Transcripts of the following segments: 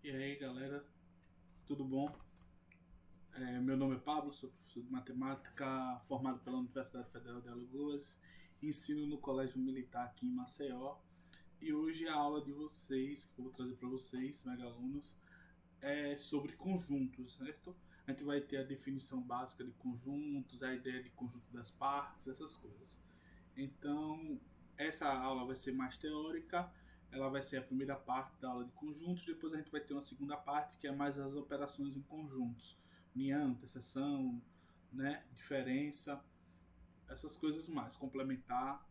E aí, galera, tudo bom? Meu nome é Pablo, sou professor de matemática formado pela Universidade Federal de Alagoas, ensino no Colégio Militar aqui em Maceió. E hoje a aula de vocês, que eu vou trazer para vocês, mega alunos, é sobre conjuntos, certo? A gente vai ter a definição básica de conjuntos, a ideia de conjunto das partes, essas coisas. Então, essa aula vai ser mais teórica, ela vai ser a primeira parte da aula de conjuntos, depois a gente vai ter uma segunda parte que é mais as operações em conjuntos, união, interseção, né, diferença, essas coisas mais, complementar.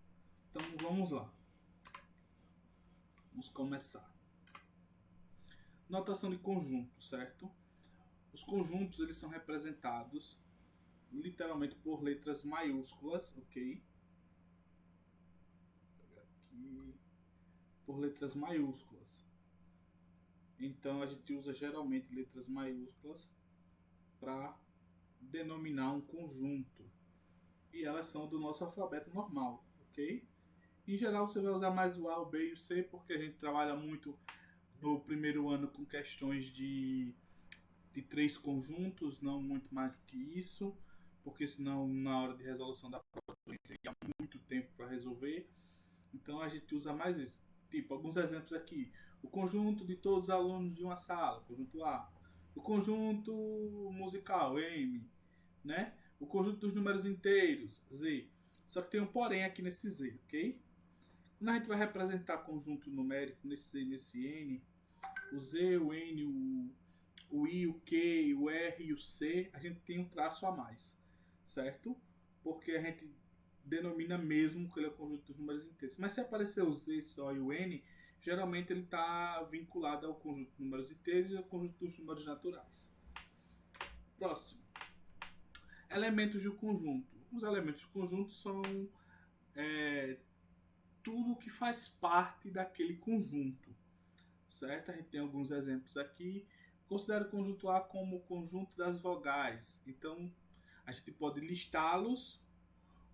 Então, vamos lá. Vamos começar. Notação de conjunto, certo? Os conjuntos eles são representados literalmente por letras maiúsculas, ok? Vou pegar aqui por letras maiúsculas. Então a gente usa geralmente letras maiúsculas para denominar um conjunto. E elas são do nosso alfabeto normal, ok? Em geral você vai usar mais o A, o B e o C porque a gente trabalha muito no primeiro ano com questões de três conjuntos, não muito mais do que isso, porque senão na hora de resolução da prova seria muito tempo para resolver. Então a gente usa mais isso. Tipo, alguns exemplos aqui. O conjunto de todos os alunos de uma sala, conjunto A. O conjunto musical, M. Né? O conjunto dos números inteiros, Z. Só que tem um porém aqui nesse Z, ok? Quando a gente vai representar conjunto numérico nesse Z e nesse N, o Z, o N, o I, o Q, o R e o C, a gente tem um traço a mais, certo? Porque a gente denomina mesmo que ele é o conjunto dos números inteiros. Mas se aparecer o Z só e o N, geralmente ele está vinculado ao conjunto de números inteiros e ao conjunto dos números naturais. Próximo. Elementos do conjunto. Os elementos do conjunto são tudo que faz parte daquele conjunto, certo? A gente tem alguns exemplos aqui. Considera o conjunto A como o conjunto das vogais. Então, a gente pode listá-los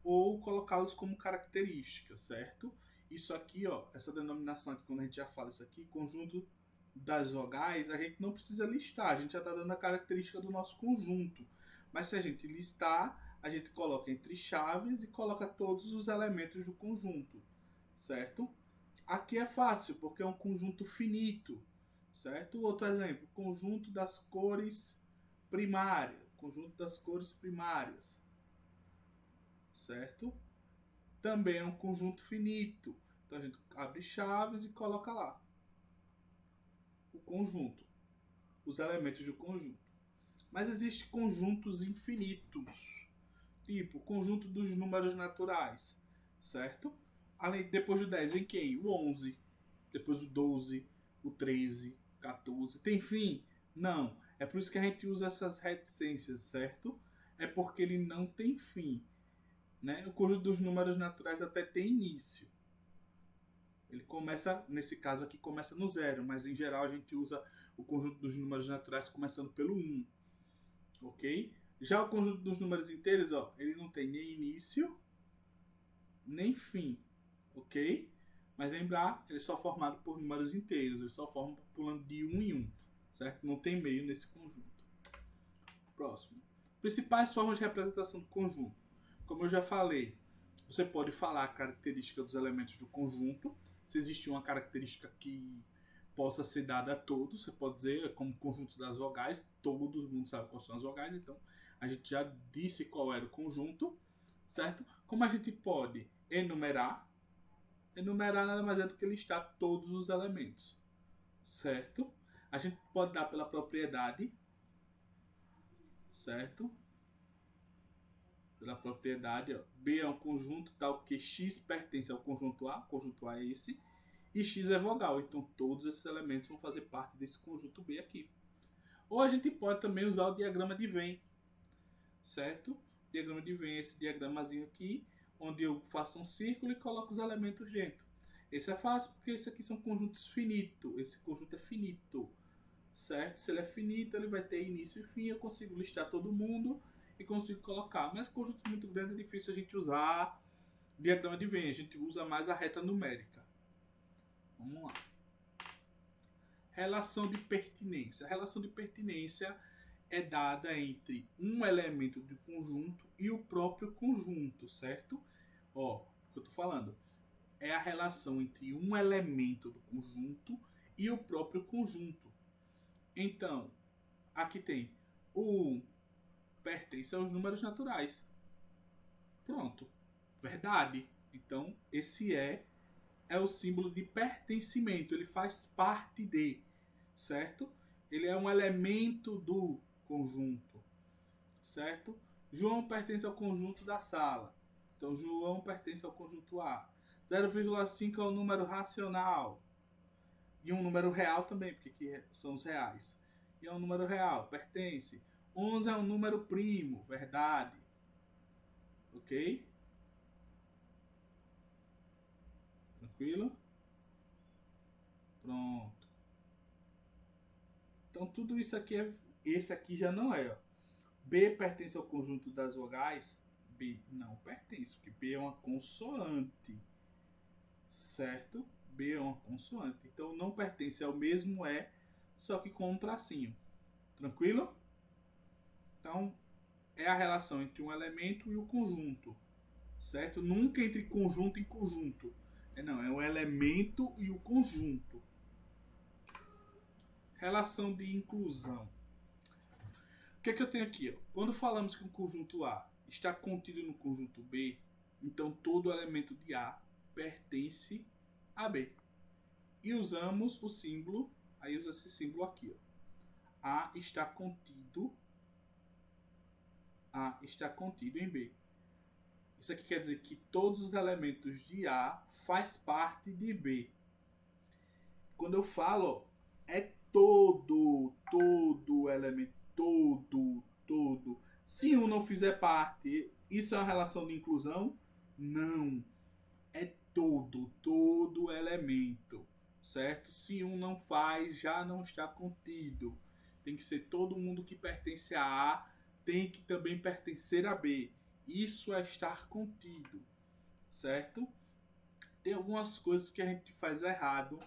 ou colocá-los como características, certo? Isso aqui, ó, essa denominação aqui, quando a gente já fala isso aqui, conjunto das vogais, a gente não precisa listar, a gente já está dando a característica do nosso conjunto. Mas se a gente listar, a gente coloca entre chaves e coloca todos os elementos do conjunto, certo? Aqui é fácil, porque é um conjunto finito, certo? Outro exemplo, conjunto das cores primárias, conjunto das cores primárias, certo? Também é um conjunto finito. Então a gente abre chaves e coloca lá o conjunto, os elementos do conjunto. Mas existem conjuntos infinitos, tipo conjunto dos números naturais, certo? Além, depois do 10 vem quem? O 11, depois o 12, o 13, 14. Tem fim? Não. É por isso que a gente usa essas reticências, certo? É porque ele não tem fim. Né? O conjunto dos números naturais até tem início. Ele começa, nesse caso aqui, começa no zero, mas em geral a gente usa o conjunto dos números naturais começando pelo 1. Ok? Já o conjunto dos números inteiros, ó, ele não tem nem início, nem fim. Ok? Mas lembrar, ele é só formado por números inteiros, ele só forma pulando de 1 em 1. Certo? Não tem meio nesse conjunto. Próximo. Principais formas de representação do conjunto. Como eu já falei, você pode falar a característica dos elementos do conjunto. Se existe uma característica que possa ser dada a todos, você pode dizer como conjunto das vogais, todo mundo sabe quais são as vogais, então a gente já disse qual era o conjunto, certo? Como a gente pode enumerar, enumerar nada mais é do que listar todos os elementos, certo? A gente pode dar pela propriedade, certo? Pela propriedade, ó. B é um conjunto tal que X pertence ao conjunto A é esse, e X é vogal, então todos esses elementos vão fazer parte desse conjunto B aqui. Ou a gente pode também usar o diagrama de Venn, certo? O diagrama de Venn é esse diagramazinho aqui, onde eu faço um círculo e coloco os elementos dentro. Esse é fácil porque esse aqui são conjuntos finitos, esse conjunto é finito, certo? Se ele é finito, ele vai ter início e fim, eu consigo listar todo mundo e consigo colocar. Mas conjuntos muito grandes é difícil a gente usar diagrama de Venn, a gente usa mais a reta numérica. Vamos lá. Relação de pertinência. A relação de pertinência é dada entre um elemento do conjunto e o próprio conjunto, certo? Ó, o que eu tô falando é a relação entre um elemento do conjunto e o próprio conjunto. Então, aqui tem o 1 pertence aos números naturais. Pronto. Verdade. Então, esse é o símbolo de pertencimento. Ele faz parte de, certo? Ele é um elemento do conjunto, certo? João pertence ao conjunto da sala. Então, João pertence ao conjunto A. 0,5 é um número racional. E um número real também, porque aqui são os reais. E é um número real, pertence. 11 é um número primo, verdade. Ok? Tranquilo? Pronto. Então tudo isso aqui esse aqui já não é. Ó. B pertence ao conjunto das vogais? B não pertence, porque B é uma consoante. Certo? B é uma consoante. Então não pertence ao mesmo só que com um tracinho. Tranquilo? Então é a relação entre um elemento e o conjunto. Certo? Nunca entre conjunto e conjunto. Não, é o elemento e o conjunto. Relação de inclusão. O que é que eu tenho aqui? Ó? Quando falamos que um conjunto A está contido no conjunto B, então todo elemento de A pertence a B. E usamos o símbolo, aí usa esse símbolo aqui. Ó. A está contido em B. Isso aqui quer dizer que todos os elementos de A faz parte de B. Quando eu falo, é todo elemento, todo. Se um não fizer parte, isso é uma relação de inclusão? Não. É todo elemento, certo? Se um não faz, já não está contido. Tem que ser todo mundo que pertence a A, tem que também pertencer a B. Isso é estar contido, certo? Tem algumas coisas que a gente faz errado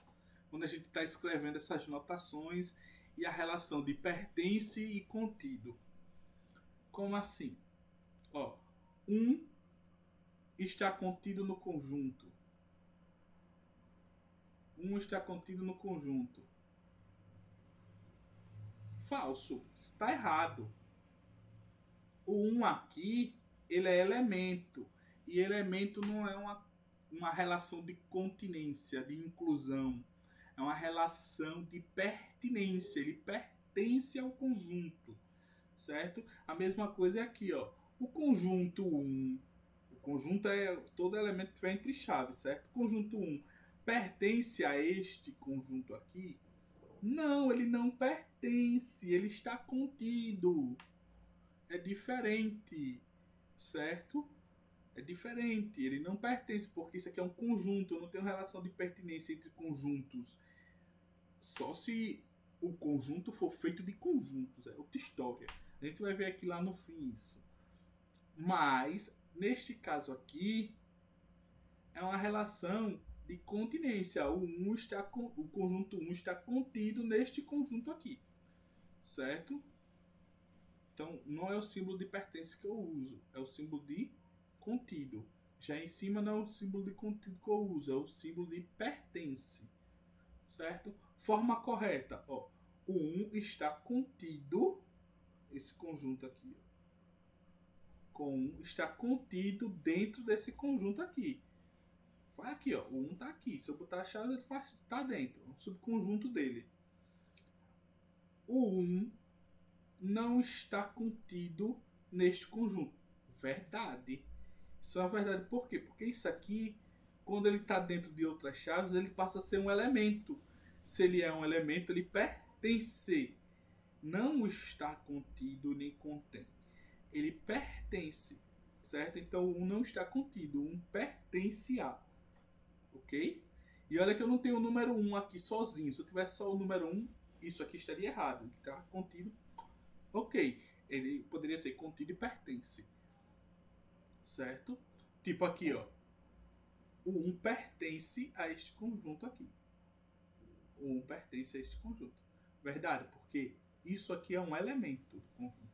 quando a gente está escrevendo essas notações e a relação de pertence e contido. Como assim? Ó, um está contido no conjunto. Um está contido no conjunto. Falso. Está errado. O 1 aqui, ele é elemento. E elemento não é uma relação de continência, de inclusão. É uma relação de pertinência. Ele pertence ao conjunto. Certo? A mesma coisa é aqui, ó. O conjunto 1. O conjunto é todo elemento que estiver entre chaves, certo? O conjunto 1 pertence a este conjunto aqui? Não, ele não pertence. Ele está contido. É diferente, certo? É diferente. Ele não pertence, porque isso aqui é um conjunto. Eu não tenho relação de pertinência entre conjuntos. Só se o conjunto for feito de conjuntos. É outra história. A gente vai ver aqui lá no fim isso. Mas, neste caso aqui, é uma relação de continência. O conjunto 1 está contido neste conjunto aqui. Certo? Então, não é o símbolo de pertence que eu uso. É o símbolo de contido. Já em cima não é o símbolo de contido que eu uso. É o símbolo de pertence. Certo? Forma correta. Ó, o 1 está contido. Esse conjunto aqui. Ó, com 1 está contido dentro desse conjunto aqui. Vai aqui, ó. O 1 está aqui. Se eu botar a chave, ele está dentro. É um subconjunto dele. O 1 não está contido neste conjunto. Verdade. Isso é uma verdade. Por quê? Porque isso aqui, quando ele está dentro de outras chaves, ele passa a ser um elemento. Se ele é um elemento, ele pertence. Não está contido nem contém. Ele pertence. Certo? Então o 1 não está contido. O 1 pertence a. Ok? E olha que eu não tenho o número 1 aqui sozinho. Se eu tivesse só o número 1, isso aqui estaria errado. Ele está contido. Ok. Ele poderia ser contido e pertence. Certo? Tipo aqui, ó. O 1 pertence a este conjunto aqui. O 1 pertence a este conjunto. Verdade, porque isso aqui é um elemento do conjunto,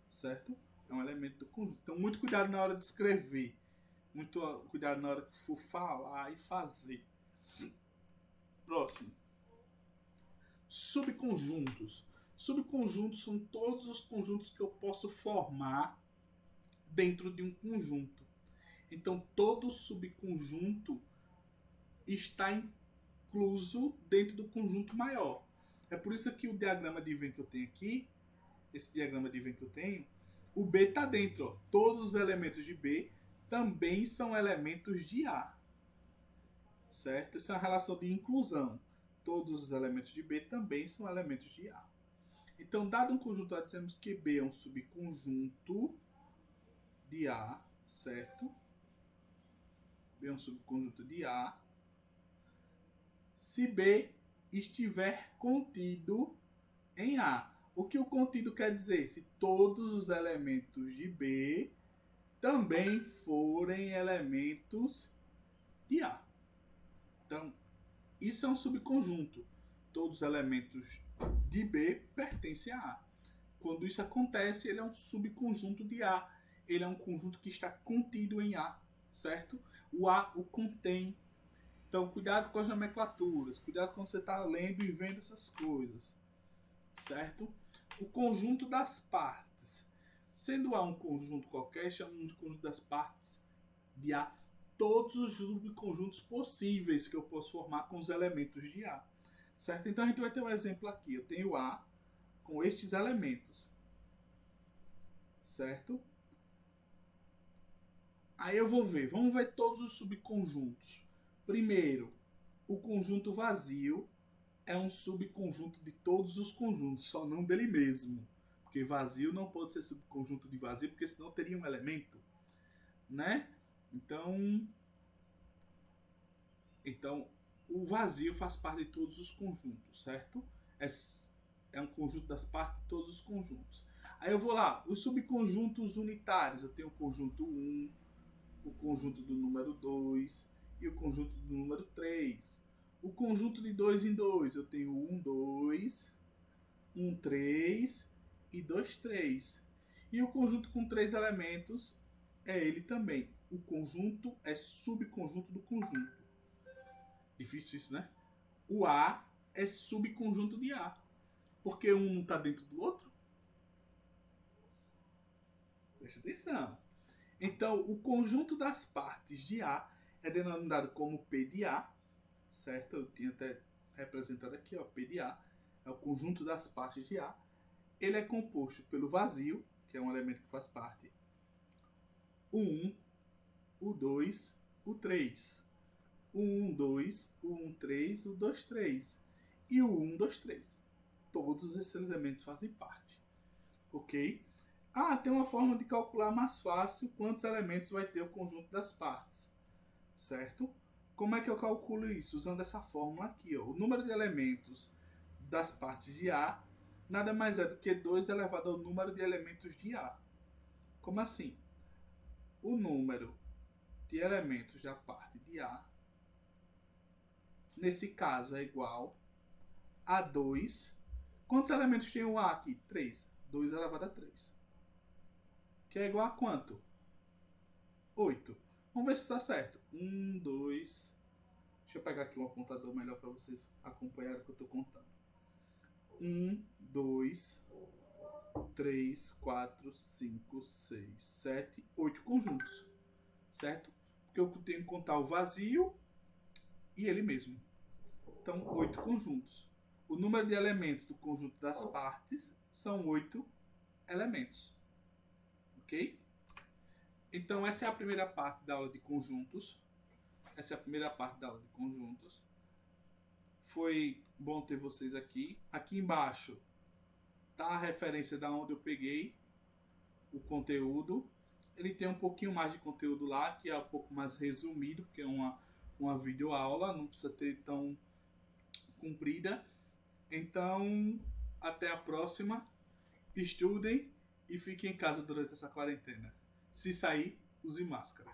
certo? É um elemento do conjunto. Então, muito cuidado na hora de escrever. Muito cuidado na hora que for falar e fazer. Próximo. Subconjuntos. Subconjuntos são todos os conjuntos que eu posso formar dentro de um conjunto. Então, todo subconjunto está incluso dentro do conjunto maior. É por isso que o diagrama de Venn que eu tenho aqui, esse diagrama de Venn que eu tenho, o B está dentro. Ó. Todos os elementos de B também são elementos de A. Certo? Isso é uma relação de inclusão. Todos os elementos de B também são elementos de A. Então, dado um conjunto A, dizemos que B é um subconjunto de A, certo? B é um subconjunto de A. Se B estiver contido em A. O que o contido quer dizer? Se todos os elementos de B também forem elementos de A. Então, isso é um subconjunto. Todos os elementos de B pertencem a A. Quando isso acontece, ele é um subconjunto de A. Ele é um conjunto que está contido em A, certo? O A o contém. Então, cuidado com as nomenclaturas. Cuidado quando você está lendo e vendo essas coisas, certo? O conjunto das partes. Sendo A um conjunto qualquer, chamamos de conjunto das partes de A todos os subconjuntos possíveis que eu posso formar com os elementos de A. Certo? Então a gente vai ter um exemplo aqui. Eu tenho A com estes elementos. Certo? Aí eu vou ver. Vamos ver todos os subconjuntos. Primeiro, o conjunto vazio é um subconjunto de todos os conjuntos, só não dele mesmo. Porque vazio não pode ser subconjunto de vazio, porque senão teria um elemento. Né? Então, o vazio faz parte de todos os conjuntos, certo? É um conjunto das partes de todos os conjuntos. Aí eu vou lá, os subconjuntos unitários. Eu tenho o conjunto 1, o conjunto do número 2 e o conjunto do número 3. O conjunto de 2 em 2, eu tenho 1, 2, 1, 3 e 2, 3. E o conjunto com 3 elementos é ele também. O conjunto é subconjunto do conjunto. Difícil isso, né? O A é subconjunto de A. Porque um não está dentro do outro? Presta atenção. Então, o conjunto das partes de A é denominado como P de A. Certo? Eu tinha até representado aqui, ó, P de A. É o conjunto das partes de A. Ele é composto pelo vazio, que é um elemento que faz parte. O 1, o 2, o 3. O 1, 2, o 1, 3, o 2, 3. E o 1, 2, 3. Todos esses elementos fazem parte. Ok? Ah, tem uma forma de calcular mais fácil quantos elementos vai ter o conjunto das partes. Certo? Como é que eu calculo isso? Usando essa fórmula aqui. Ó. O número de elementos das partes de A nada mais é do que 2 elevado ao número de elementos de A. Como assim? O número de elementos da parte de A, nesse caso, é igual a 2. Quantos elementos tem o A aqui? 3. 2 elevado a 3. Que é igual a quanto? 8. Vamos ver se está certo. 1, 2. Deixa eu pegar aqui um apontador melhor para vocês acompanharem o que eu estou contando. 1, 2, 3, 4, 5, 6, 7, 8 conjuntos. Certo? Porque eu tenho que contar o vazio e ele mesmo. Então, 8 conjuntos. O número de elementos do conjunto das partes são 8 elementos. Ok? Então, essa é a primeira parte da aula de conjuntos. Foi bom ter vocês aqui. Aqui embaixo tá a referência da onde eu peguei o conteúdo. Ele tem um pouquinho mais de conteúdo lá, que é um pouco mais resumido, porque é uma videoaula, não precisa ter tão comprida. Então, até a próxima. Estudem e fiquem em casa durante essa quarentena. Se sair, use máscara.